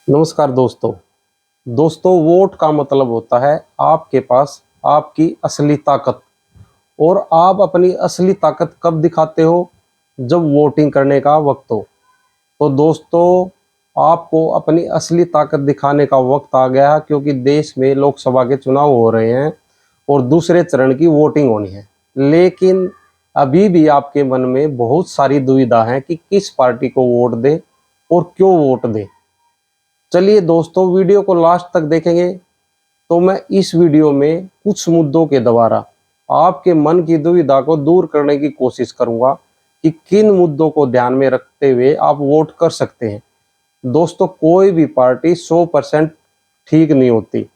नमस्कार दोस्तों। वोट का मतलब होता है आपके पास आपकी असली ताकत। और आप अपनी असली ताकत कब दिखाते हो? जब वोटिंग करने का वक्त हो। तो दोस्तों, आपको अपनी असली ताकत दिखाने का वक्त आ गया, क्योंकि देश में लोकसभा के चुनाव हो रहे हैं और दूसरे चरण की वोटिंग होनी है। लेकिन अभी भी आपके मन में बहुत सारी दुविधा है कि किस पार्टी को वोट दे और क्यों वोट दे। चलिए दोस्तों, वीडियो को लास्ट तक देखेंगे तो मैं इस वीडियो में कुछ मुद्दों के द्वारा आपके मन की दुविधा को दूर करने की कोशिश करूंगा कि किन मुद्दों को ध्यान में रखते हुए आप वोट कर सकते हैं। दोस्तों, कोई भी पार्टी 100% ठीक नहीं होती,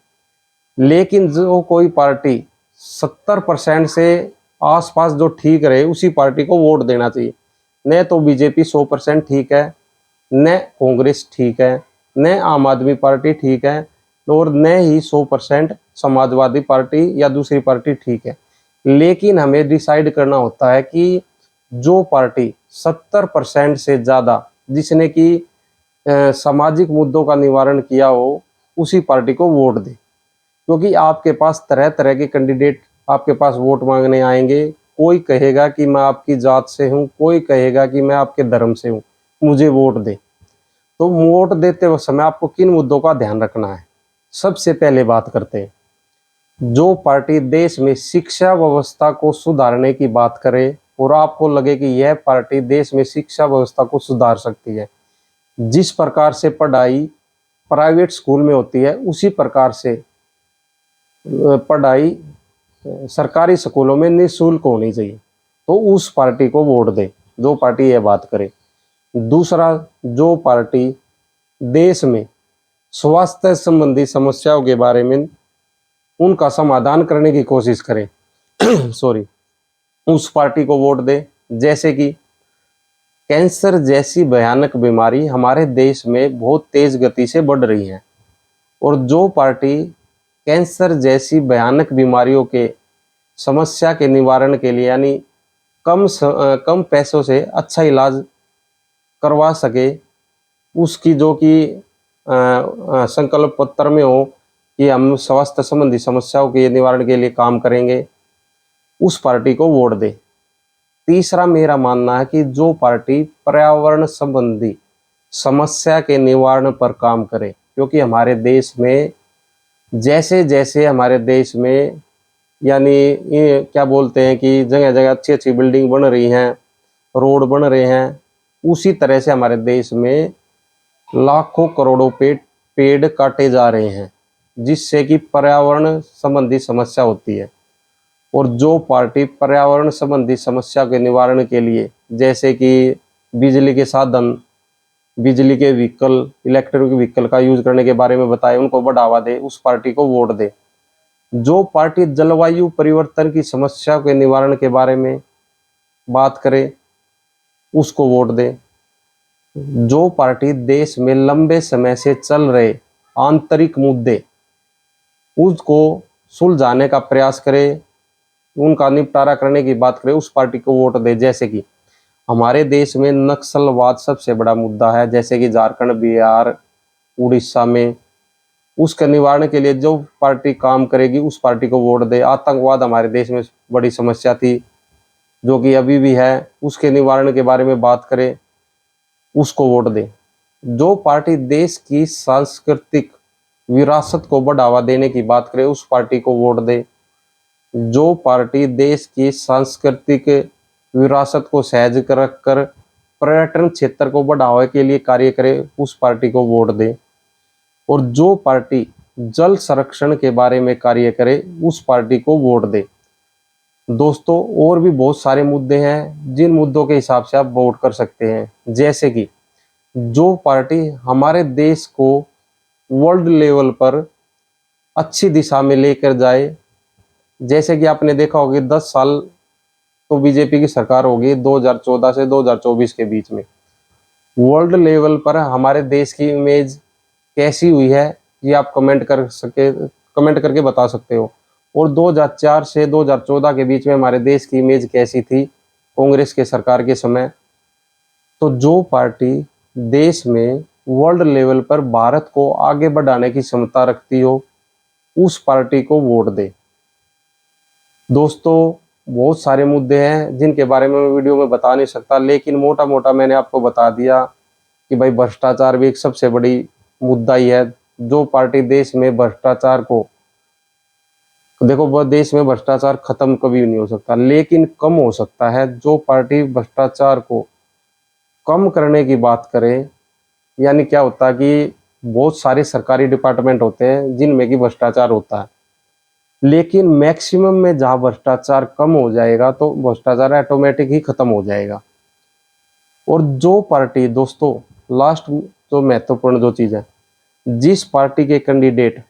लेकिन जो कोई पार्टी 70% से आसपास जो ठीक रहे उसी पार्टी को वोट देना चाहिए। न तो बीजेपी 100% ठीक है, न कांग्रेस ठीक है, न आम आदमी पार्टी ठीक है, और न ही 100% समाजवादी पार्टी या दूसरी पार्टी ठीक है। लेकिन हमें डिसाइड करना होता है कि जो पार्टी 70% से ज़्यादा जिसने कि सामाजिक मुद्दों का निवारण किया हो, उसी पार्टी को वोट दे। क्योंकि आपके पास तरह तरह के कैंडिडेट आपके पास वोट मांगने आएंगे। कोई कहेगा कि मैं आपकी जात से हूँ, कोई कहेगा कि मैं आपके धर्म से हूँ, मुझे वोट दे। तो वोट देते समय आपको किन मुद्दों का ध्यान रखना है? सबसे पहले बात करते हैं, जो पार्टी देश में शिक्षा व्यवस्था को सुधारने की बात करे और आपको लगे कि यह पार्टी देश में शिक्षा व्यवस्था को सुधार सकती है, जिस प्रकार से पढ़ाई प्राइवेट स्कूल में होती है उसी प्रकार से पढ़ाई सरकारी स्कूलों में निःशुल्क होनी चाहिए, तो उस पार्टी को वोट दे, जो पार्टी यह बात करे। दूसरा, जो पार्टी देश में स्वास्थ्य संबंधी समस्याओं के बारे में उनका समाधान करने की कोशिश करे सॉरी, उस पार्टी को वोट दे। जैसे कि कैंसर जैसी भयानक बीमारी हमारे देश में बहुत तेज गति से बढ़ रही है, और जो पार्टी कैंसर जैसी भयानक बीमारियों के समस्या के निवारण के लिए, यानी कम पैसों से अच्छा इलाज करवा सके, उसकी जो कि संकल्प पत्र में हो कि हम स्वास्थ्य संबंधी समस्याओं के निवारण के लिए काम करेंगे, उस पार्टी को वोट दे। तीसरा, मेरा मानना है कि जो पार्टी पर्यावरण संबंधी समस्या के निवारण पर काम करे, क्योंकि हमारे देश में जैसे जैसे हमारे देश में यानी ये क्या बोलते हैं कि जगह जगह अच्छी अच्छी बिल्डिंग बन रही हैं, रोड बन रहे हैं, उसी तरह से हमारे देश में लाखों करोड़ों पेड़ काटे जा रहे हैं, जिससे कि पर्यावरण संबंधी समस्या होती है। और जो पार्टी पर्यावरण संबंधी समस्या के निवारण के लिए, जैसे कि बिजली के साधन, बिजली के व्हीकल, इलेक्ट्रिक व्हीकल का यूज करने के बारे में बताए, उनको बढ़ावा दे, उस पार्टी को वोट दे। जो पार्टी जलवायु परिवर्तन की समस्या के निवारण के बारे में बात करे, उसको वोट दे। जो पार्टी देश में लंबे समय से चल रहे आंतरिक मुद्दे उसको सुलझाने का प्रयास करे, उनका निपटारा करने की बात करे, उस पार्टी को वोट दे। जैसे कि हमारे देश में नक्सलवाद सबसे बड़ा मुद्दा है, जैसे कि झारखंड, बिहार, उड़ीसा में, उसके निवारण के लिए जो पार्टी काम करेगी उस पार्टी को वोट दे। आतंकवाद हमारे देश में बड़ी समस्या थी, जो कि अभी भी है, उसके निवारण के बारे में बात करे, उसको वोट दे। जो पार्टी देश की सांस्कृतिक विरासत को बढ़ावा देने की बात करे, उस पार्टी को वोट दे। जो पार्टी देश की सांस्कृतिक विरासत को सहज कर रखकर पर्यटन क्षेत्र को बढ़ावा के लिए कार्य करे, उस पार्टी को वोट दे। और जो पार्टी जल संरक्षण के बारे में कार्य करे, उस पार्टी को वोट दे। दोस्तों, और भी बहुत सारे मुद्दे हैं जिन मुद्दों के हिसाब से आप वोट कर सकते हैं। जैसे कि जो पार्टी हमारे देश को वर्ल्ड लेवल पर अच्छी दिशा में लेकर जाए, जैसे कि आपने देखा होगा 10 साल तो बीजेपी की सरकार होगी 2014 से 2024 के बीच में। वर्ल्ड लेवल पर हमारे देश की इमेज कैसी हुई है, ये आप कमेंट करके बता सकते हो। और 2004 से 2014 के बीच में हमारे देश की इमेज कैसी थी कांग्रेस के सरकार के समय। तो जो पार्टी देश में वर्ल्ड लेवल पर भारत को आगे बढ़ाने की क्षमता रखती हो, उस पार्टी को वोट दे। दोस्तों, बहुत सारे मुद्दे हैं जिनके बारे में मैं वीडियो में बता नहीं सकता, लेकिन मोटा मोटा मैंने आपको बता दिया कि भाई भ्रष्टाचार भी एक सबसे बड़ी मुद्दा ही है। जो पार्टी देश में भ्रष्टाचार को, देखो वह देश में भ्रष्टाचार खत्म कभी नहीं हो सकता, लेकिन कम हो सकता है। जो पार्टी भ्रष्टाचार को कम करने की बात करे, यानी क्या होता है कि बहुत सारे सरकारी डिपार्टमेंट होते हैं जिनमें कि भ्रष्टाचार होता है, लेकिन मैक्सिमम में जहाँ भ्रष्टाचार कम हो जाएगा तो भ्रष्टाचार ऑटोमेटिक ही खत्म हो जाएगा। और जो पार्टी, दोस्तों लास्ट जो महत्वपूर्ण जो चीज़ है, जिस पार्टी के कैंडिडेट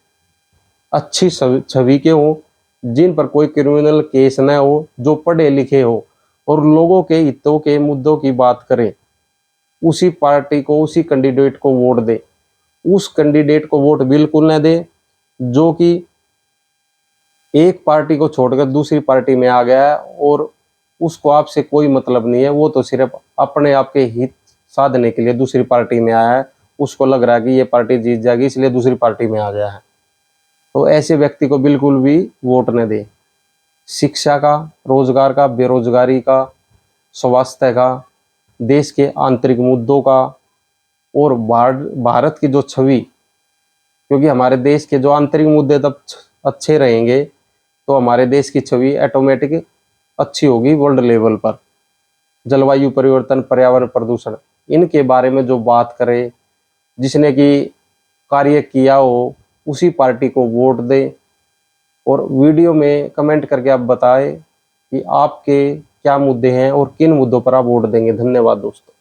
अच्छी छवि के हो, जिन पर कोई क्रिमिनल केस न हो, जो पढ़े लिखे हो और लोगों के हितों के मुद्दों की बात करें, उसी पार्टी को, उसी कैंडिडेट को वोट दे। उस कैंडिडेट को वोट बिल्कुल न दे जो कि एक पार्टी को छोड़कर दूसरी पार्टी में आ गया है और उसको आपसे कोई मतलब नहीं है, वो तो सिर्फ अपने आप के हित साधने के लिए दूसरी पार्टी में आया है। उसको लग रहा है कि ये पार्टी जीत जाएगी इसलिए दूसरी पार्टी में आ गया है। तो ऐसे व्यक्ति को बिल्कुल भी वोट न दे। शिक्षा का, रोजगार का, बेरोजगारी का, स्वास्थ्य का, देश के आंतरिक मुद्दों का और भारत की जो छवि, क्योंकि हमारे देश के जो आंतरिक मुद्दे तब अच्छे रहेंगे तो हमारे देश की छवि ऑटोमेटिक अच्छी होगी वर्ल्ड लेवल पर। जलवायु परिवर्तन, पर्यावरण प्रदूषण, इनके बारे में जो बात करे, जिसने कि कार्य किया हो, उसी पार्टी को वोट दे। और वीडियो में कमेंट करके आप बताएं कि आपके क्या मुद्दे हैं और किन मुद्दों पर आप वोट देंगे। धन्यवाद दोस्तों।